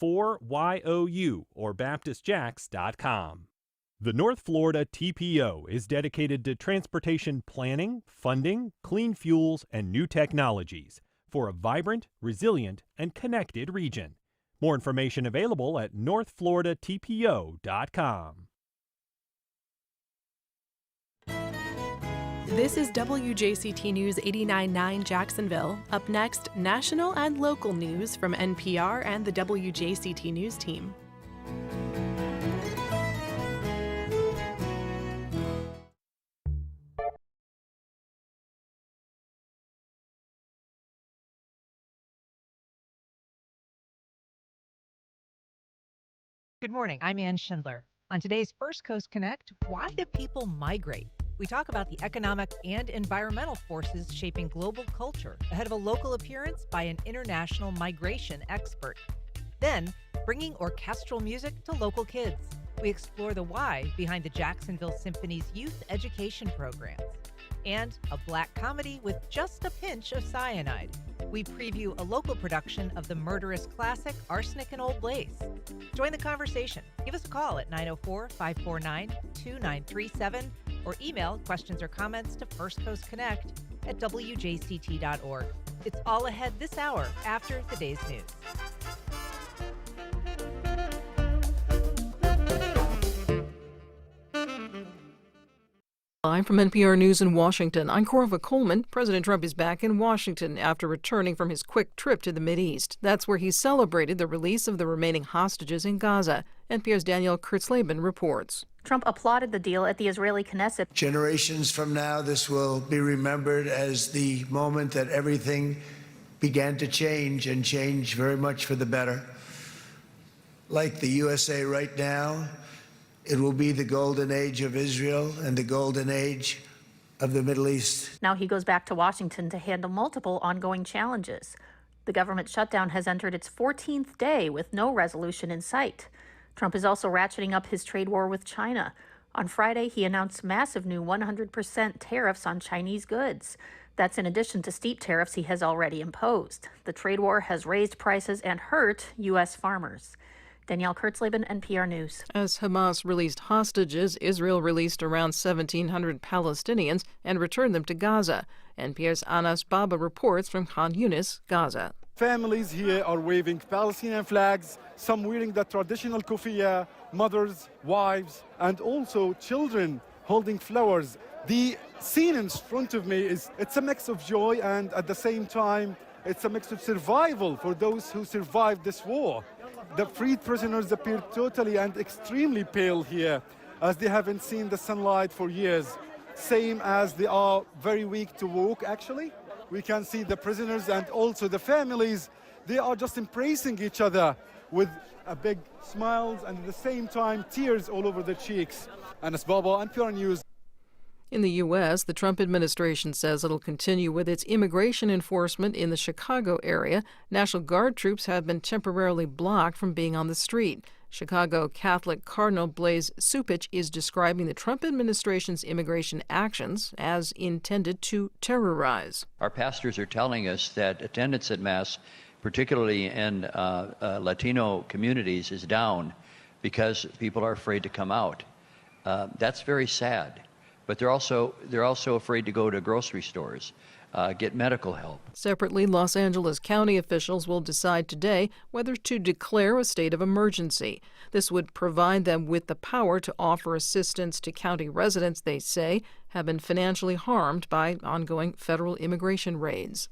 904-YOU or BaptistJax.com. The North Florida TPO is dedicated to transportation planning, funding, clean fuels, and new technologies for a vibrant, resilient, and connected region. More information available at northfloridatpo.com. This is WJCT News 89.9 Jacksonville. Up next, national and local news from NPR and the WJCT News team. Good morning, I'm Ann Schindler. On today's First Coast Connect, why do people migrate? We talk about the economic and environmental forces shaping global culture ahead of a local appearance by an international migration expert. Then, bringing orchestral music to local kids. We explore the why behind the Jacksonville Symphony's youth education programs. And a black comedy with just a pinch of cyanide. We preview a local production of the murderous classic Arsenic and Old Lace. Join the conversation. Give us a call at 904-549-2937 or email questions or comments to firstcoastconnect@wjct.org. It's all ahead this hour after the day's news. Live from NPR News in Washington, I'm Corva Coleman. President Trump is back in Washington after returning from his quick trip to the Mideast. That's where he celebrated the release of the remaining hostages in Gaza. NPR's Danielle Kurtzleben reports. Trump applauded the deal at the Israeli Knesset. Generations from now, this will be remembered as the moment that everything began to change, and change very much for the better. Like the USA right now, it will be the golden age of Israel and the golden age of the Middle East. Now he goes back to Washington to handle multiple ongoing challenges. The government shutdown has entered its 14th day with no resolution in sight. Trump is also ratcheting up his trade war with China. On Friday, he announced massive new 100% tariffs on Chinese goods. That's in addition to steep tariffs he has already imposed. The trade war has raised prices and hurt U.S. farmers. Danielle Kurtzleben, NPR News. As Hamas released hostages, Israel released around 1,700 Palestinians and returned them to Gaza. NPR's Anas Baba reports from Khan Yunis, Gaza. Families here are waving Palestinian flags, some wearing the traditional kufiya, mothers, wives, and also children holding flowers. The scene in front of me it's a mix of joy, and at the same time, it's a mix of survival for those who survived this war. The freed prisoners appear totally and extremely pale here, as they haven't seen the sunlight for years. Same as they are very weak to walk, actually. We can see the prisoners and also the families. They are just embracing each other with a big smiles and at the same time tears all over their cheeks. Anas Baba, NPR News. In the U.S., the Trump administration says it'll continue with its immigration enforcement in the Chicago area. National Guard troops have been temporarily blocked from being on the street. Chicago Catholic Cardinal Blaise Supich is describing the Trump administration's immigration actions as intended to terrorize. Our pastors are telling us that attendance at Mass, particularly in Latino communities, is down because people are afraid to come out. That's very sad. But they're also afraid to go to grocery stores, get medical help. Separately, Los Angeles County officials will decide today whether to declare a state of emergency. This would provide them with the power to offer assistance to county residents they say have been financially harmed by ongoing federal immigration raids.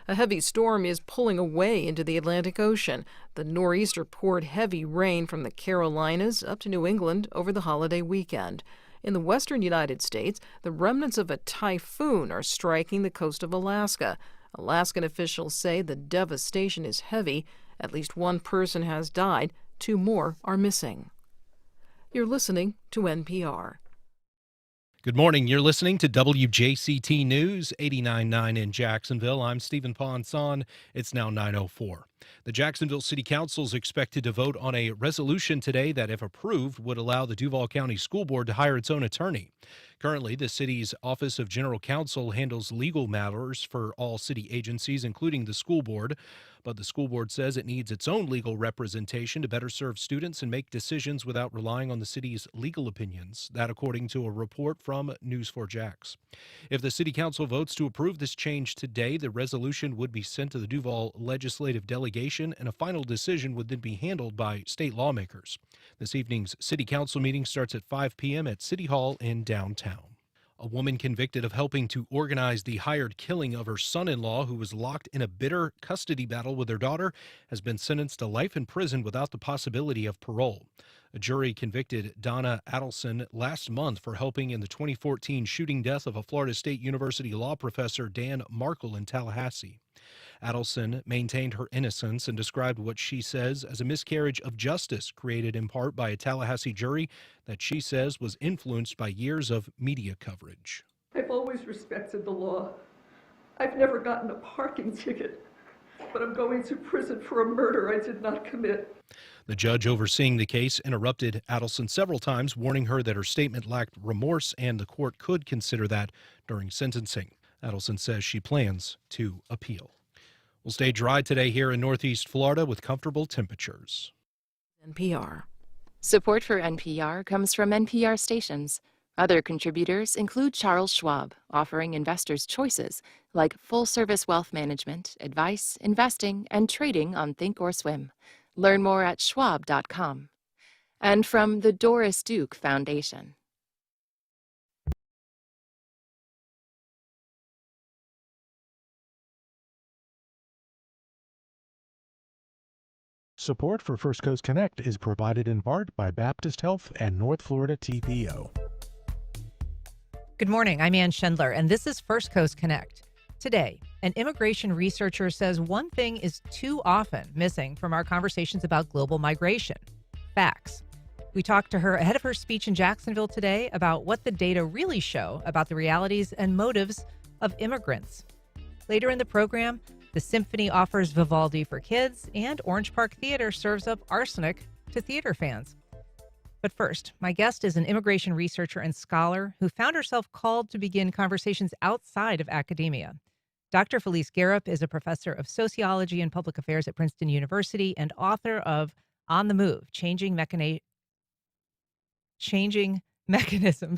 A heavy storm is pulling away into the Atlantic Ocean. The nor'easter poured heavy rain from the Carolinas up to New England over the holiday weekend. In the western United States, the remnants of a typhoon are striking the coast of Alaska. Alaskan officials say the devastation is heavy. At least one person has died. 2 more are missing. You're listening to NPR. Good morning. You're listening to WJCT News, 89.9 in Jacksonville. I'm Stephen Ponson. It's now 9:04. The Jacksonville City Council is expected to vote on a resolution today that, if approved, would allow the Duval County School Board to hire its own attorney. Currently, the city's Office of General Counsel handles legal matters for all city agencies, including the school board. But the school board says it needs its own legal representation to better serve students and make decisions without relying on the city's legal opinions. That, according to a report from News4Jax. If the city council votes to approve this change today, the resolution would be sent to the Duval legislative delegation, and a final decision would then be handled by state lawmakers. This evening's city council meeting starts at 5 p.m. at City Hall in downtown. A woman convicted of helping to organize the hired killing of her son-in-law, who was locked in a bitter custody battle with her daughter, has been sentenced to life in prison without the possibility of parole. A jury convicted Donna Adelson last month for helping in the 2014 shooting death of a Florida State University law professor, Dan Markle, in Tallahassee. Adelson maintained her innocence and described what she says as a miscarriage of justice created in part by a Tallahassee jury that she says was influenced by years of media coverage. I've always respected the law. I've never gotten a parking ticket, but I'm going to prison for a murder I did not commit. The judge overseeing the case interrupted Adelson several times, warning her that her statement lacked remorse and the court could consider that during sentencing. Adelson says she plans to appeal. We'll stay dry today here in Northeast Florida with comfortable temperatures. NPR. Support for NPR comes from NPR stations. Other contributors include Charles Schwab, offering investors choices like full-service wealth management, advice, investing, and trading on Thinkorswim. Learn more at schwab.com. And from the Doris Duke Foundation. Support for First Coast Connect is provided in part by Baptist Health and North Florida TPO. Good morning. I'm Ann Schindler, and this is First Coast Connect. Today, an immigration researcher says one thing is too often missing from our conversations about global migration: facts. We talked to her ahead of her speech in Jacksonville today about what the data really show about the realities and motives of immigrants. Later in the program, the symphony offers Vivaldi for kids, and Orange Park Theater serves up arsenic to theater fans. But first, my guest is an immigration researcher and scholar who found herself called to begin conversations outside of academia. Dr. Filiz Garip is a professor of sociology and public affairs at Princeton University and author of On the Move, Changing Mechanisms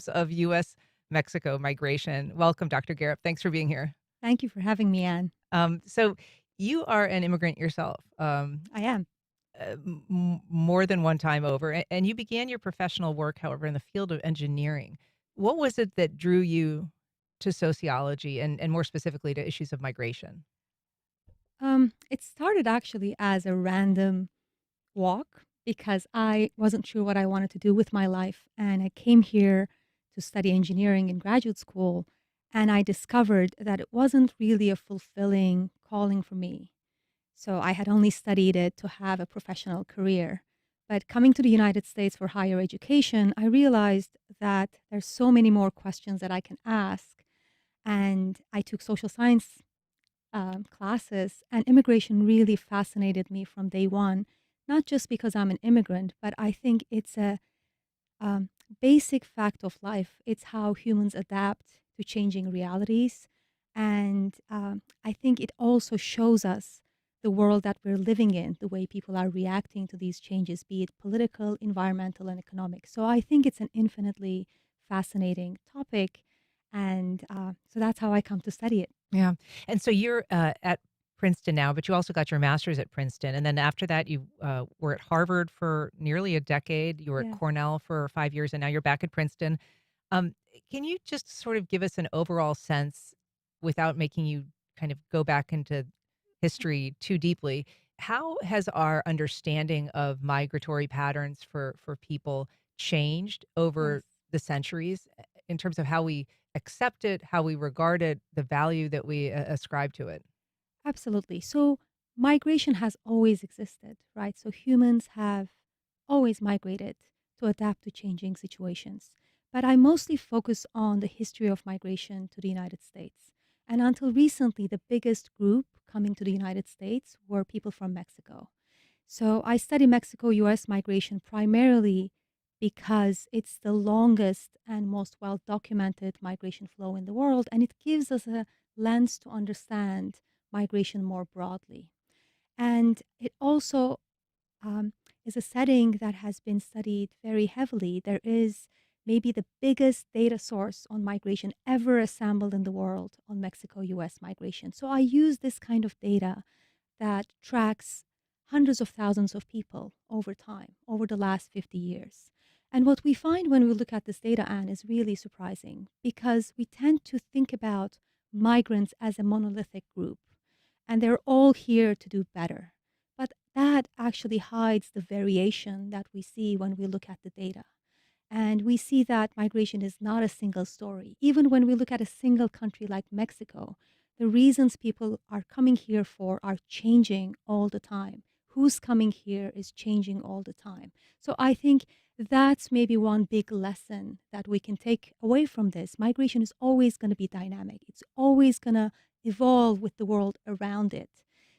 of U.S. Mexico Migration. Welcome, Dr. Garip. Thanks for being here. Thank you for having me, Ann. So you are an immigrant yourself. I am. More than one time over. And you began your professional work, however, in the field of engineering. What was it that drew you to sociology and more specifically to issues of migration? It started actually as a random walk because I wasn't sure what I wanted to do with my life. And I came here to study engineering in graduate school. And I discovered that it wasn't really a fulfilling calling for me. So I had only studied it to have a professional career. But coming to the United States for higher education, I realized that there's so many more questions that I can ask. And I took social science classes, and immigration really fascinated me from day one, not just because I'm an immigrant, but I think it's a basic fact of life. It's how humans adapt to changing realities. And I think it also shows us the world that we're living in, the way people are reacting to these changes, be it political, environmental, and economic. So I think it's an infinitely fascinating topic. And so that's how I come to study it. Yeah. And so you're at Princeton now, but you also got your master's at Princeton. And then after that, you were at Harvard for nearly a decade. You were at Cornell for 5 years, and now you're back at Princeton. Can you just sort of give us an overall sense, without making you kind of go back into history too deeply, how has our understanding of migratory patterns for people changed over the centuries in terms of how we accept it, how we regard it, the value that we ascribe to it? Absolutely. So migration has always existed, right? So humans have always migrated to adapt to changing situations. But I mostly focus on the history of migration to the United States. And until recently, the biggest group coming to the United States were people from Mexico. So I study Mexico-U.S. migration primarily because it's the longest and most well documented migration flow in the world, and it gives us a lens to understand migration more broadly. And it also is a setting that has been studied very heavily. There is maybe the biggest data source on migration ever assembled in the world on Mexico-U.S. migration. So I use this kind of data that tracks hundreds of thousands of people over time, over the last 50 years. And what we find when we look at this data, Anne, is really surprising because we tend to think about migrants as a monolithic group, and they're all here to do better. But that actually hides the variation that we see when we look at the data. And we see that migration is not a single story. Even when we look at a single country like Mexico, the reasons people are coming here for are changing all the time. Who's coming here is changing all the time. So I think that's maybe one big lesson that we can take away from this. Migration is always going to be dynamic. It's always going to evolve with the world around it.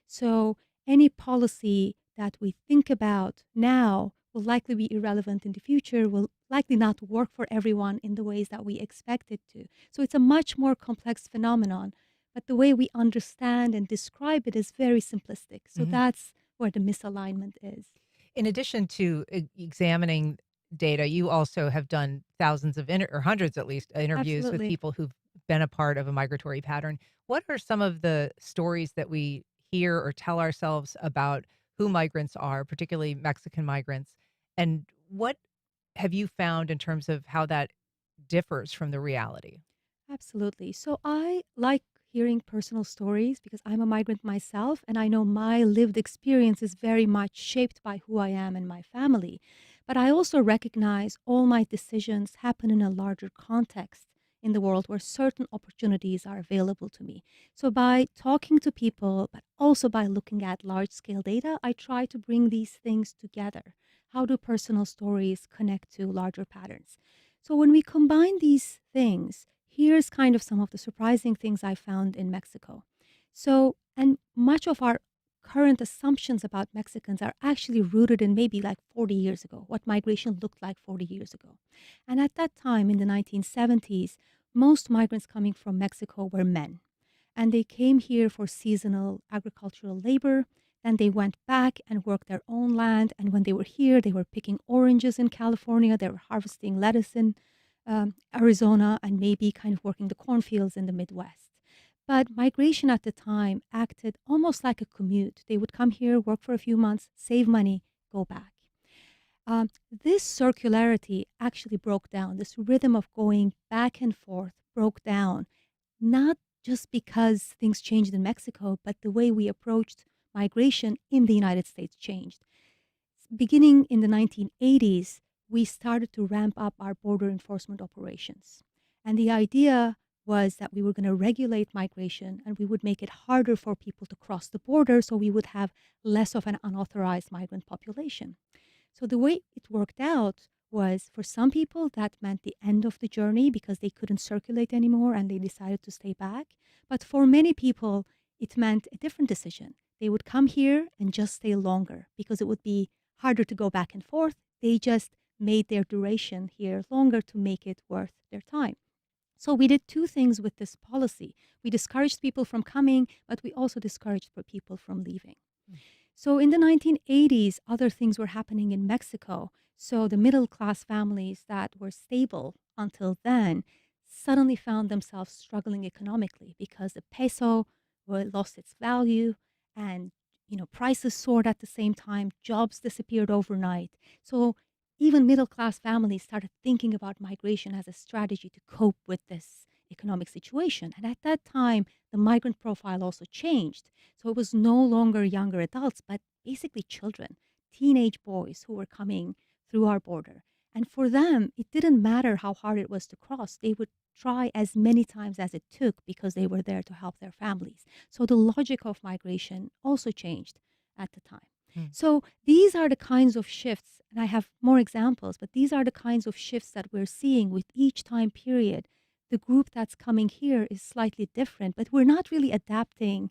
So any policy that we think about now will likely be irrelevant in the future, will likely not work for everyone in the ways that we expect it to. So it's a much more complex phenomenon, but the way we understand and describe it is very simplistic. So that's where the misalignment is. In addition to examining data, you also have done thousands of, or hundreds at least, interviews with Absolutely. people who've been a part of a migratory pattern. What are some of the stories that we hear or tell ourselves about who migrants are, particularly Mexican migrants? And what have you found in terms of how that differs from the reality? Absolutely. So I like hearing personal stories because I'm a migrant myself, and I know my lived experience is very much shaped by who I am and my family. But I also recognize all my decisions happen in a larger context in the world where certain opportunities are available to me. So by talking to people, but also by looking at large scale data, I try to bring these things together. How do personal stories connect to larger patterns? So when we combine these things, here's kind of some of the surprising things I found in Mexico. So, and much of our current assumptions about Mexicans are actually rooted in maybe like 40 years ago, what migration looked like 40 years ago. And at that time, in the 1970s, most migrants coming from Mexico were men. And they came here for seasonal agricultural labor. Then they went back and worked their own land. And when they were here, they were picking oranges in California. They were harvesting lettuce in Arizona, and maybe kind of working the cornfields in the Midwest. But migration at the time acted almost like a commute. They would come here, work for a few months, save money, go back. This circularity actually broke down. This rhythm of going back and forth broke down, not just because things changed in Mexico, but the way we approached migration in the United States changed. Beginning in the 1980s, we started to ramp up our border enforcement operations. And the idea was that we were going to regulate migration and we would make it harder for people to cross the border so we would have less of an unauthorized migrant population. So the way it worked out was for some people that meant the end of the journey because they couldn't circulate anymore and they decided to stay back. But for many people, it meant a different decision. They would come here and just stay longer because it would be harder to go back and forth. They just made their duration here longer to make it worth their time. So we did two things with this policy. We discouraged people from coming, but we also discouraged people from leaving. So in the 1980s, other things were happening in Mexico. So the middle class families that were stable until then suddenly found themselves struggling economically because the peso lost its value and prices soared at the same time, jobs disappeared overnight. So even middle-class families started thinking about migration as a strategy to cope with this economic situation. And at that time, the migrant profile also changed. So it was no longer younger adults, but basically children, teenage boys who were coming through our border. And for them, it didn't matter how hard it was to cross. They would try as many times as it took because they were there to help their families. So the logic of migration also changed at the time. So these are the kinds of shifts, and I have more examples, but these are the kinds of shifts that we're seeing with each time period. The group that's coming here is slightly different, but we're not really adapting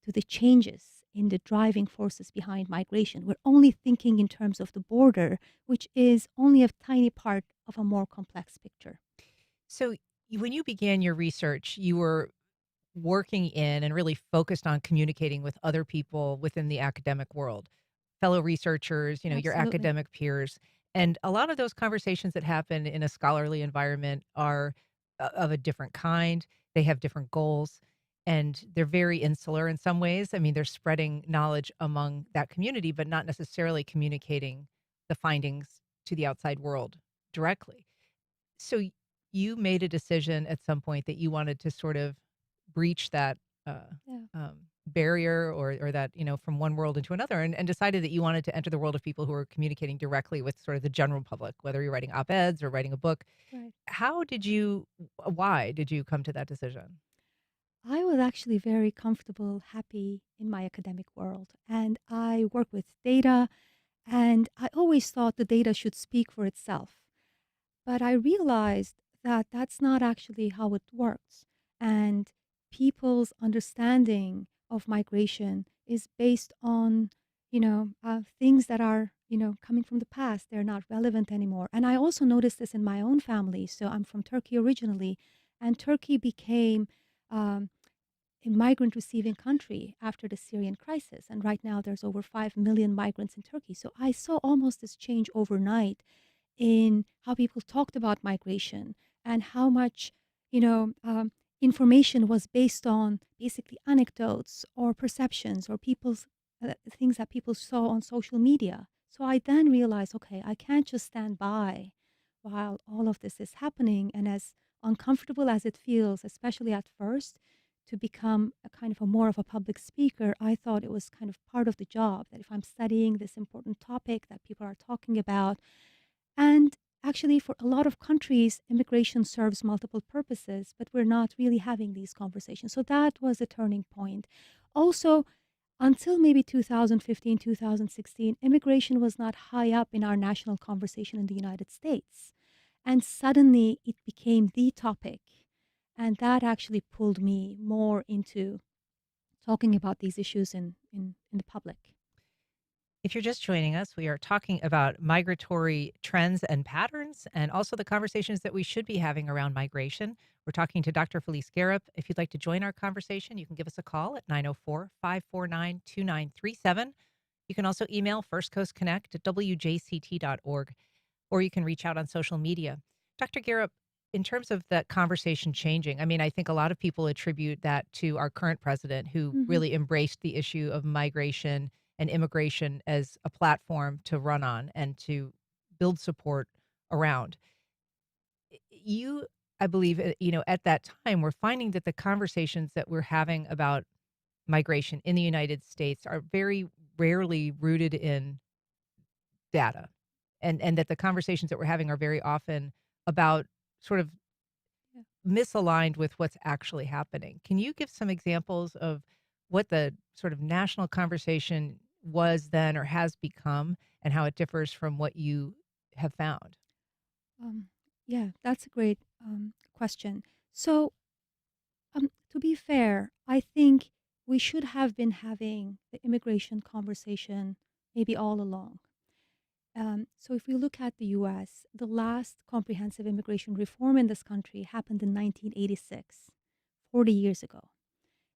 to the changes in the driving forces behind migration. We're only thinking in terms of the border, which is only a tiny part of a more complex picture. So, when you began your research, you were working in and really focused on communicating with other people within the academic world, fellow researchers, your Absolutely. academic peers. And a lot of those conversations that happen in a scholarly environment are of a different kind. They have different goals and they're very insular in some ways. I mean, they're spreading knowledge among that community, but not necessarily communicating the findings to the outside world directly. So you made a decision at some point that you wanted to sort of breach that uh, Yeah. barrier or that, from one world into another and decided that you wanted to enter the world of people who are communicating directly with sort of the general public, whether you're writing op-eds or writing a book. Right. Why did you come to that decision? I was actually very comfortable, happy in my academic world. And I work with data, and I always thought the data should speak for itself. But I realized that that's not actually how it works. And people's understanding of migration is based on, things that are, coming from the past. They're not relevant anymore. And I also noticed this in my own family. So I'm from Turkey originally, and Turkey became um, a migrant receiving country after the Syrian crisis. And right now there's over 5 million migrants in Turkey. So I saw almost this change overnight in how people talked about migration and how much, you know, um, information was based on basically anecdotes or perceptions or people's things that people saw on social media. So I then realized, okay, I can't just stand by while all of this is happening. And as uncomfortable as it feels, especially at first, to become a kind of a more of a public speaker, I thought it was kind of part of the job that if I'm studying this important topic that people are talking about, and actually, for a lot of countries, immigration serves multiple purposes, but we're not really having these conversations. So that was a turning point. Also, until maybe 2015, 2016, immigration was not high up in our national conversation in the United States. And suddenly it became the topic. And that actually pulled me more into talking about these issues in the public. If you're just joining us, we are talking about migratory trends and patterns, and also the conversations that we should be having around migration. We're talking to Dr. Filiz Garip. If you'd like to join our conversation, you can give us a call at 904-549-2937. You can also email firstcoastconnect@wjct.org, or you can reach out on social media. Dr. Garip, in terms of that conversation changing, I mean, I think a lot of people attribute that to our current president, who really embraced the issue of migration and immigration as a platform to run on and to build support around. You, I believe, at that time, we're finding that the conversations that we're having about migration in the United States are very rarely rooted in data, and that the conversations that we're having are very often about sort of Yeah. misaligned with what's actually happening. Can you give some examples of what the sort of national conversation was then or has become and how it differs from what you have found? Um, yeah, that's a great question. So, to be fair, I think we should have been having the immigration conversation maybe all along. So, if we look at the US, the last comprehensive immigration reform in this country happened in 1986, 40 years ago.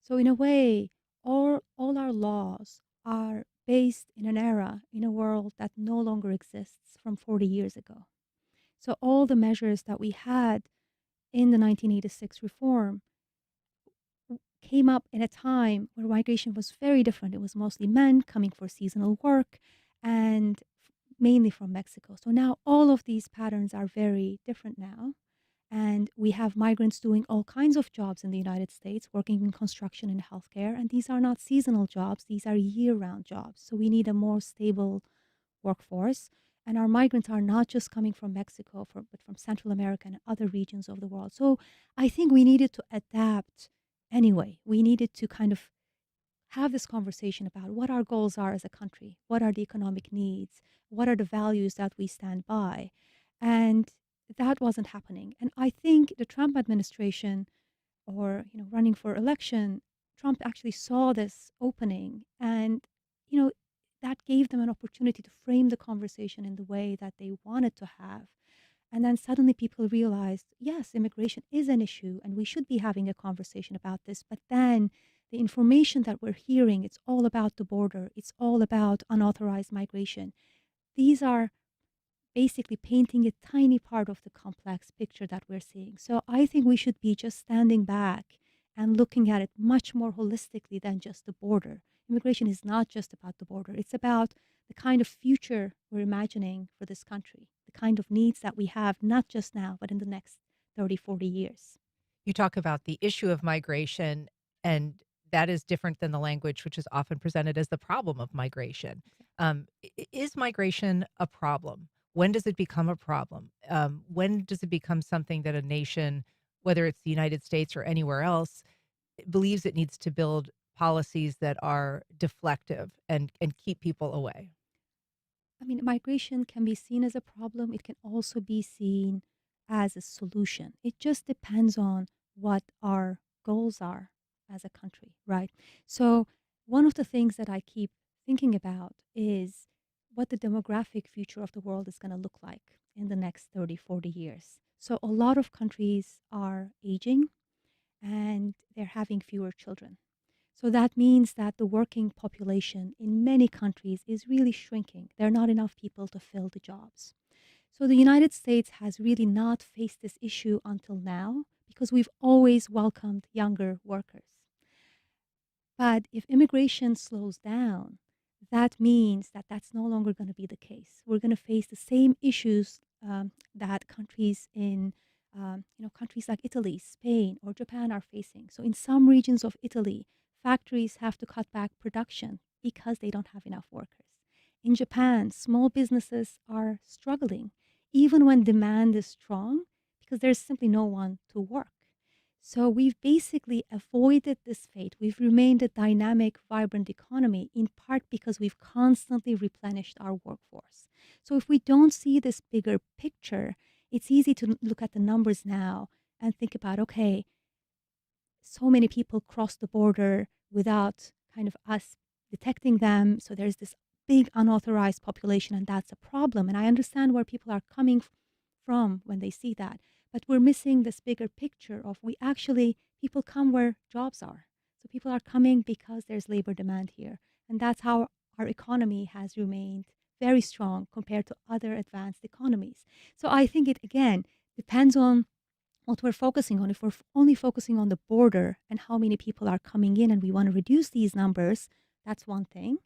So, in a way, all our laws are based in an era, in a world that no longer exists from 40 years ago. So, all the measures that we had in the 1986 reform came up in a time where migration was very different. It was mostly men coming for seasonal work and mainly from Mexico. So now all of these patterns are very different now. And we have migrants doing all kinds of jobs in the United States, working in construction and healthcare. And these are not seasonal jobs, these are year round jobs. So we need a more stable workforce. And our migrants are not just coming from Mexico, but from Central America and other regions of the world. So I think we needed to adapt anyway. We needed to kind of have this conversation about what our goals are as a country, what are the economic needs, what are the values that we stand by. And that wasn't happening. And I think the Trump administration or running for election Trump actually saw this opening, and you know that gave them an opportunity to frame the conversation in the way that they wanted to have. And then suddenly people realized, yes, immigration is an issue and we should be having a conversation about this. But then the information that we're hearing, it's all about the border, it's all about unauthorized migration. These are basically painting a tiny part of the complex picture that we're seeing. So I think we should be just standing back and looking at it much more holistically than just the border. Immigration is not just about the border, it's about the kind of future we're imagining for this country, the kind of needs that we have, not just now, but in the next 30, 40 years. You talk about the issue of migration, and that is different than the language which is often presented as the problem of migration. Is migration a problem? When does it become a problem? When does it become something that a nation, whether it's the United States or anywhere else, believes it needs to build policies that are deflective and keep people away? I mean, migration can be seen as a problem. It can also be seen as a solution. It just depends on what our goals are as a country, right? So, one of the things that I keep thinking about is what the demographic future of the world is going to look like in the next 30, 40 years. So, a lot of countries are aging and they're having fewer children. So that means that the working population in many countries is really shrinking. There are not enough people to fill the jobs. So the United States has really not faced this issue until now because we've always welcomed younger workers. But if immigration slows down, that means that that's no longer going to be the case. We're going to face the same issues that countries in countries like Italy, Spain, or Japan are facing. So in some regions of Italy, factories have to cut back production because they don't have enough workers. In Japan, small businesses are struggling, even when demand is strong, because there's simply no one to work. So we've basically avoided this fate. We've remained a dynamic, vibrant economy, in part because we've constantly replenished our workforce. So if we don't see this bigger picture, it's easy to look at the numbers now and think about, okay, so many people cross the border without kind of us detecting them. So there's this big unauthorized population, and that's a problem. And I understand where people are coming from when they see that. But we're missing this bigger picture of people come where jobs are. So people are coming because there's labor demand here. And that's how our economy has remained very strong compared to other advanced economies. So I think it, again, depends on what we're focusing on. If we're only focusing on the border and how many people are coming in and we want to reduce these numbers, that's one thing.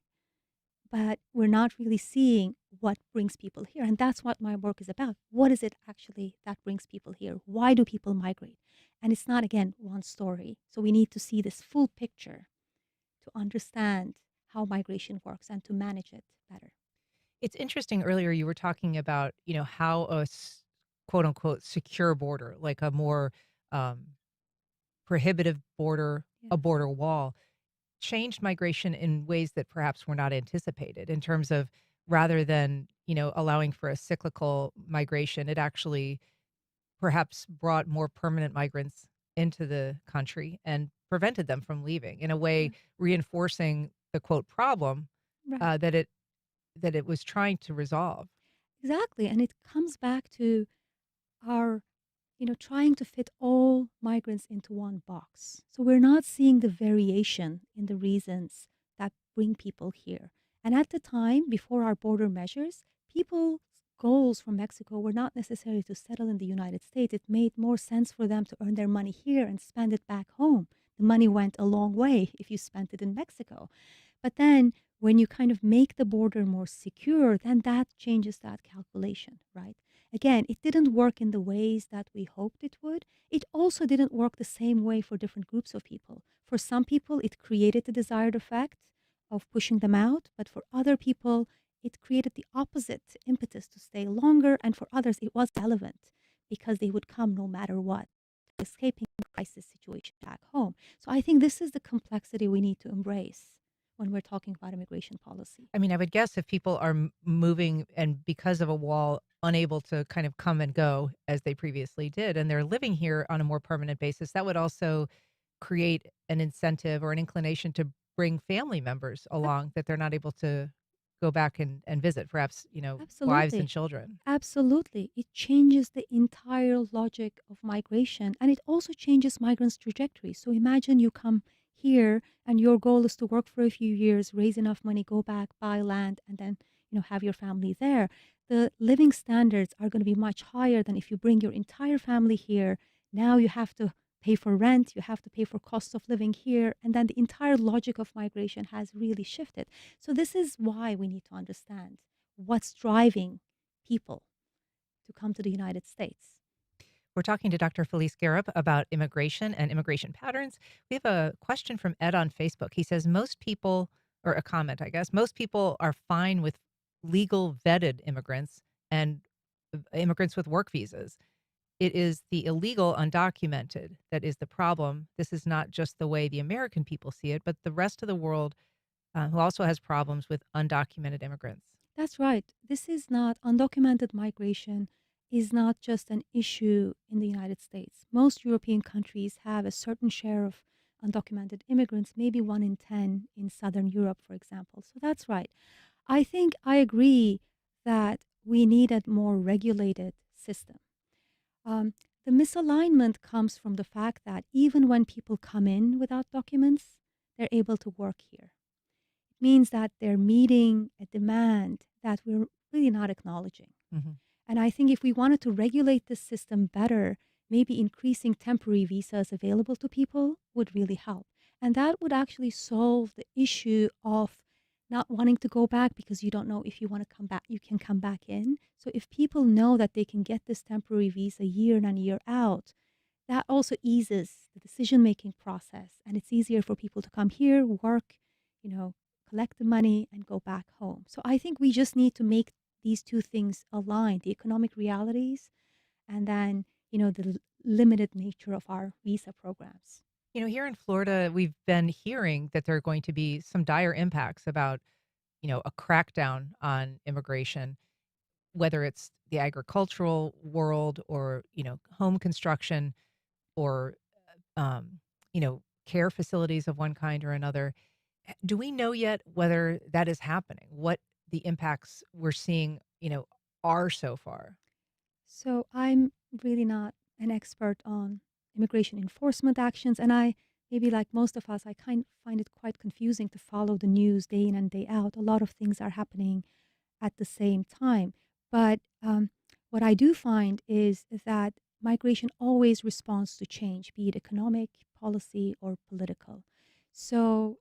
But we're not really seeing what brings people here. And that's what my work is about. What is it actually that brings people here? Why do people migrate? And it's not, again, one story. So we need to see this full picture to understand how migration works and to manage it better. It's interesting, earlier you were talking about, how a quote unquote secure border, like a more prohibitive border, a border wall, changed migration in ways that perhaps were not anticipated, in terms of, rather than, allowing for a cyclical migration, it actually perhaps brought more permanent migrants into the country and prevented them from leaving, in a way reinforcing the quote problem Right. that it was trying to resolve. Exactly. And it comes back to our trying to fit all migrants into one box. So we're not seeing the variation in the reasons that bring people here. And at the time, before our border measures, people's goals from Mexico were not necessarily to settle in the United States. It made more sense for them to earn their money here and spend it back home. The money went a long way if you spent it in Mexico. But then when you kind of make the border more secure, then that changes that calculation, right? Again, it didn't work in the ways that we hoped it would. It also didn't work the same way for different groups of people. For some people, it created the desired effect of pushing them out, but for other people, it created the opposite impetus to stay longer, and for others, it was relevant because they would come no matter what, escaping a crisis situation back home. So I think this is the complexity we need to embrace when we're talking about immigration policy. I mean, I would guess if people are moving and because of a wall, unable to kind of come and go as they previously did, and they're living here on a more permanent basis, that would also create an incentive or an inclination to bring family members along that they're not able to go back and visit, perhaps, wives and Absolutely. children. Absolutely. It changes the entire logic of migration, and it also changes migrants' trajectory. So imagine you come here and your goal is to work for a few years, raise enough money, go back, buy land, and then, have your family there. The living standards are going to be much higher than if you bring your entire family here. Now you have to pay for rent, you have to pay for cost of living here, and then the entire logic of migration has really shifted. So this is why we need to understand what's driving people to come to the United States. We're talking to Dr. Filiz Garip about immigration and immigration patterns. We have a question from Ed on Facebook. He says most people, or a comment, I guess, most people are fine with legal vetted immigrants and immigrants with work visas. It is the illegal undocumented that is the problem. This is not just the way the American people see it, but the rest of the world who also has problems with undocumented immigrants. That's right. This is not undocumented migration is not just an issue in the United States. Most European countries have a certain share of undocumented immigrants, maybe 1 in 10 in Southern Europe, for example. So that's right. I think I agree that we need a more regulated system. The misalignment comes from the fact that even when people come in without documents, they're able to work here. It means that they're meeting a demand that we're really not acknowledging. Mm-hmm. And I think if we wanted to regulate this system better, maybe increasing temporary visas available to people would really help. And that would actually solve the issue of not wanting to go back because you don't know if you want to come back, you can come back in. So if people know that they can get this temporary visa year in and year out, that also eases the decision-making process. And it's easier for people to come here, work, collect the money and go back home. So I think we just need to make these two things align, the economic realities and then, the limited nature of our visa programs. Here in Florida, we've been hearing that there are going to be some dire impacts about, a crackdown on immigration, whether it's the agricultural world or, home construction or, care facilities of one kind or another. Do we know yet whether that is happening? What the impacts we're seeing, are so far? So I'm really not an expert on immigration enforcement actions, and maybe like most of us, I kind of find it quite confusing to follow the news day in and day out. A lot of things are happening at the same time. But what I do find is that migration always responds to change, be it economic, policy, or political. So,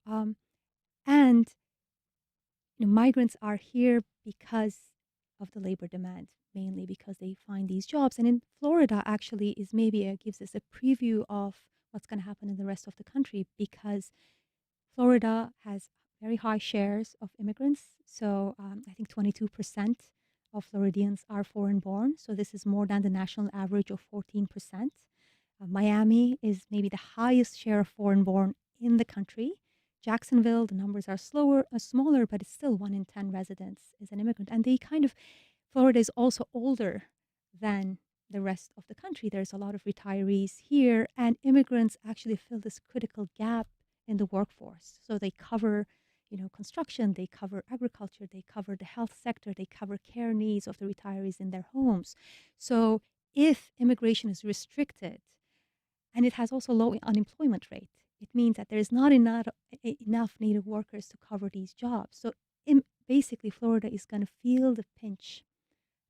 and migrants are here because of the labor demand, mainly because they find these jobs. And in Florida, actually, is maybe gives us a preview of what's going to happen in the rest of the country because Florida has very high shares of immigrants. So I think 22% of Floridians are foreign born. So this is more than the national average of 14%. Miami is maybe the highest share of foreign born in the country. Jacksonville, the numbers are smaller, but it's still 1 in 10 residents is an immigrant. And Florida is also older than the rest of the country. There's a lot of retirees here, and immigrants actually fill this critical gap in the workforce. So they cover, construction, they cover agriculture, they cover the health sector, they cover care needs of the retirees in their homes. So if immigration is restricted, and it has also low unemployment rate, it means that there is not enough native workers to cover these jobs. So basically, Florida is going to feel the pinch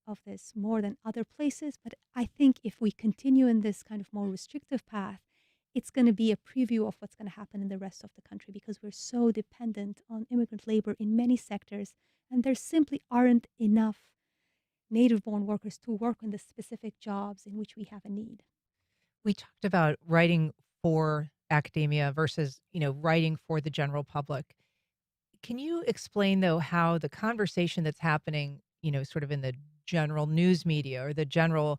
of this more than other places. But I think if we continue in this kind of more restrictive path, it's going to be a preview of what's going to happen in the rest of the country because we're so dependent on immigrant labor in many sectors, and there simply aren't enough native-born workers to work in the specific jobs in which we have a need. We talked about writing for academia versus, writing for the general public. Can you explain, though, how the conversation that's happening, sort of in the general news media or the general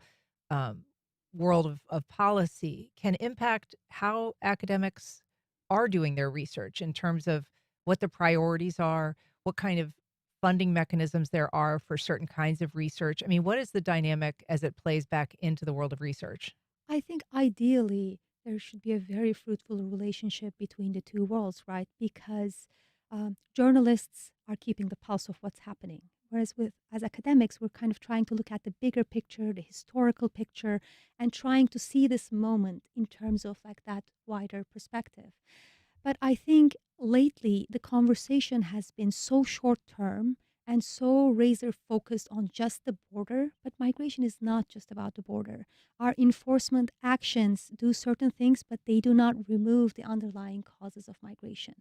world of policy can impact how academics are doing their research in terms of what the priorities are, what kind of funding mechanisms there are for certain kinds of research? I mean, what is the dynamic as it plays back into the world of research? I think ideally there should be a very fruitful relationship between the two worlds, right? Because journalists are keeping the pulse of what's happening. Whereas as academics, we're kind of trying to look at the bigger picture, the historical picture, and trying to see this moment in terms of like that wider perspective. But I think lately the conversation has been so short term and so razor focused on just the border. But migration is not just about the border. Our enforcement actions do certain things, but they do not remove the underlying causes of migration.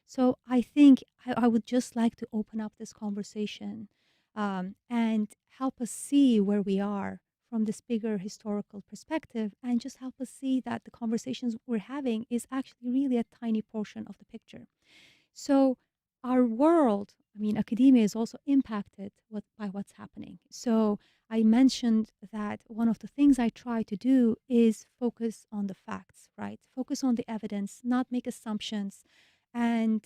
So I think I would just like to open up this conversation and help us see where we are from this bigger historical perspective, and just help us see that the conversations we're having is actually really a tiny portion of the picture. So our world, I mean, academia is also impacted by what's happening. So I mentioned that one of the things I try to do is focus on the facts, right? Focus on the evidence, not make assumptions, and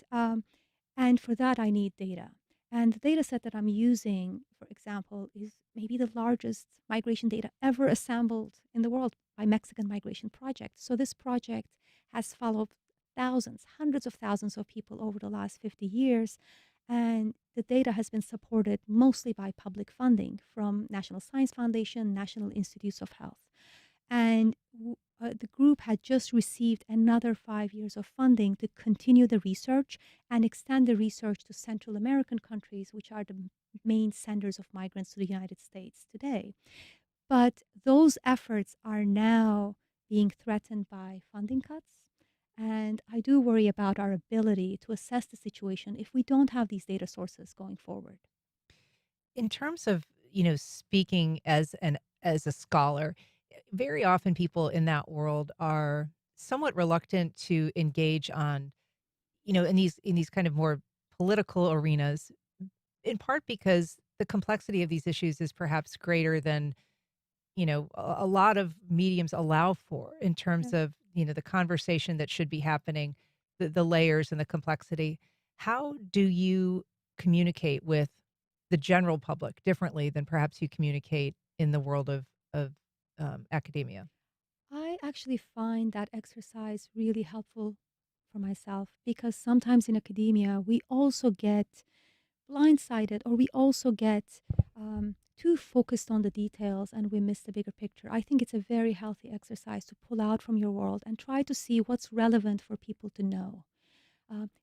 for that I need data. And the data set that I'm using, for example, is maybe the largest migration data ever assembled in the world by Mexican Migration Project. So this project has followed thousands, hundreds of thousands of people over the last 50 years. And the data has been supported mostly by public funding from National Science Foundation, National Institutes of Health. And the group had just received another 5 years of funding to continue the research and extend the research to Central American countries, which are the main senders of migrants to the United States today. But those efforts are now being threatened by funding cuts. And I do worry about our ability to assess the situation if we don't have these data sources going forward. In terms of, speaking as a scholar, very often people in that world are somewhat reluctant to engage on, in these kind of more political arenas, in part because the complexity of these issues is perhaps greater than, a lot of mediums allow for in terms of, the conversation that should be happening, the layers and the complexity. How do you communicate with the general public differently than perhaps you communicate in the world of academia? I actually find that exercise really helpful for myself because sometimes in academia, we also get blindsided or we also get too focused on the details and we miss the bigger picture. I think it's a very healthy exercise to pull out from your world and try to see what's relevant for people to know.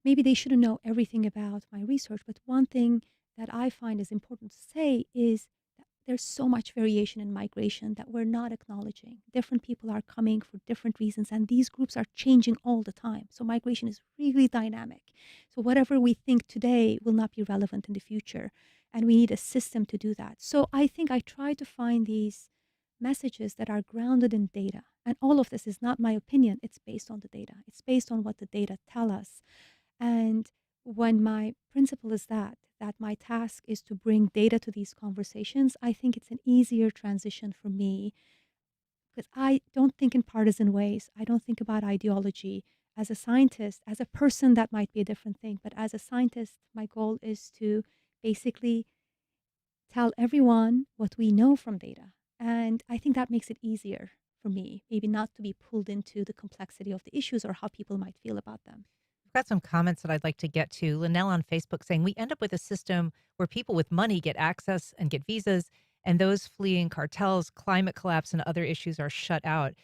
Maybe they shouldn't know everything about my research, but one thing that I find is important to say is that there's so much variation in migration that we're not acknowledging. Different people are coming for different reasons, and these groups are changing all the time. So migration is really dynamic. So whatever we think today will not be relevant in the future, and we need a system to do that. So I think I try to find these messages that are grounded in data. And all of this is not my opinion, it's based on the data. It's based on what the data tell us. And when my principle is that my task is to bring data to these conversations, I think it's an easier transition for me because I don't think in partisan ways. I don't think about ideology. As a scientist, as a person, that might be a different thing. But as a scientist, my goal is to basically tell everyone what we know from data. And I think that makes it easier for me, maybe not to be pulled into the complexity of the issues or how people might feel about them. I've got some comments that I'd like to get to. Linnell on Facebook saying, we end up with a system where people with money get access and get visas, and those fleeing cartels, climate collapse, and other issues are shut out.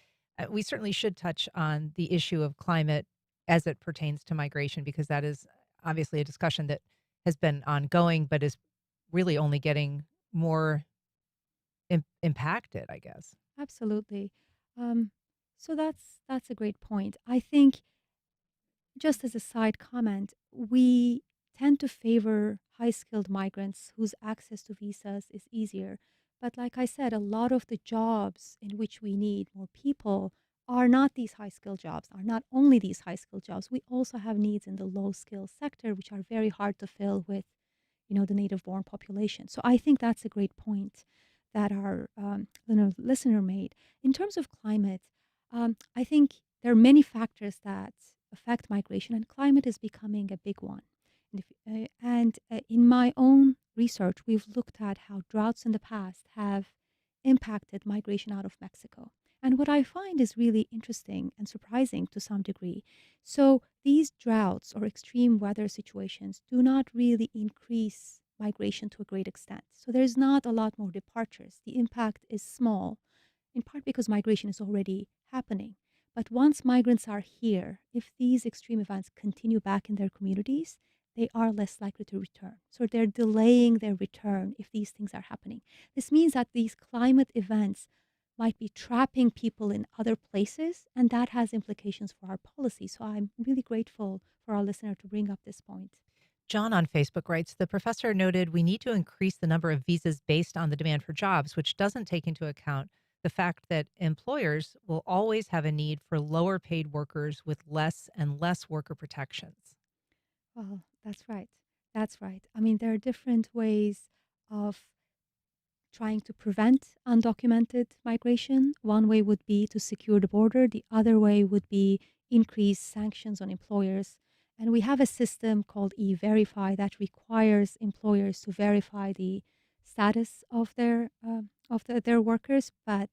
We certainly should touch on the issue of climate as it pertains to migration, because that is obviously a discussion that has been ongoing, but is really only getting more impacted, I guess. Absolutely. So that's a great point. I think, just as a side comment, we tend to favor high-skilled migrants whose access to visas is easier. But like I said, a lot of the jobs in which we need more people are not these high-skilled jobs, are not only these high-skilled jobs. We also have needs in the low-skill sector, which are very hard to fill with, the native-born population. So I think that's a great point that our listener made. In terms of climate, I think there are many factors that affect migration, and climate is becoming a big one. And in my own research, we've looked at how droughts in the past have impacted migration out of Mexico. And what I find is really interesting and surprising to some degree. So these droughts or extreme weather situations do not really increase migration to a great extent. So there's not a lot more departures. The impact is small, in part because migration is already happening. But once migrants are here, if these extreme events continue back in their communities, they are less likely to return. So they're delaying their return if these things are happening. This means that these climate events might be trapping people in other places, and that has implications for our policy. So I'm really grateful for our listener to bring up this point. John on Facebook writes, the professor noted we need to increase the number of visas based on the demand for jobs, which doesn't take into account the fact that employers will always have a need for lower paid workers with less and less worker protections. Well, that's right. That's right. I mean, there are different ways of trying to prevent undocumented migration. One way would be to secure the border. The other way would be increase sanctions on employers. And we have a system called E-Verify that requires employers to verify the status of their workers, but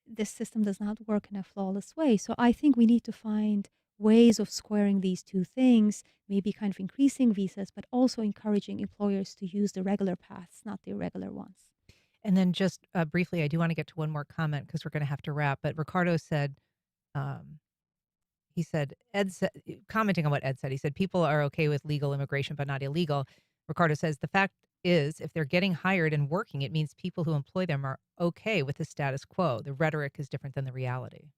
this system does not work in a flawless way. So I think we need to find ways of squaring these two things, maybe kind of increasing visas, but also encouraging employers to use the regular paths, not the irregular ones. And then just briefly, I do want to get to one more comment because we're going to have to wrap. But Ricardo said, commenting on what Ed said, he said, people are okay with legal immigration, but not illegal. Ricardo says, the fact is, if they're getting hired and working, it means people who employ them are okay with the status quo. The rhetoric is different than the reality.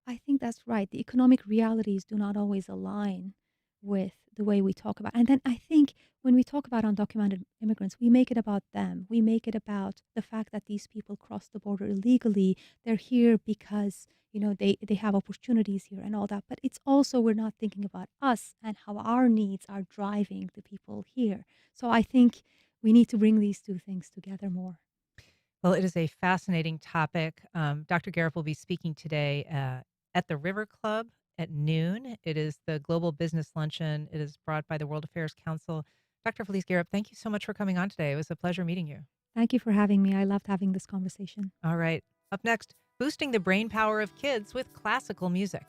I think that's right. The economic realities do not always align with the way we talk about. And then I think when we talk about undocumented immigrants, we make it about them. We make it about the fact that these people cross the border illegally. They're here because, they have opportunities here and all that. But it's also we're not thinking about us and how our needs are driving the people here. So I think we need to bring these two things together more. Well, it is a fascinating topic. Dr. Garip will be speaking today at the River Club at noon. It is the Global Business Luncheon. It is brought by the World Affairs Council. Dr. Filiz Garip, thank you so much for coming on today. It was a pleasure meeting you. Thank you for having me. I loved having this conversation. All right. Up next, boosting the brain power of kids with classical music.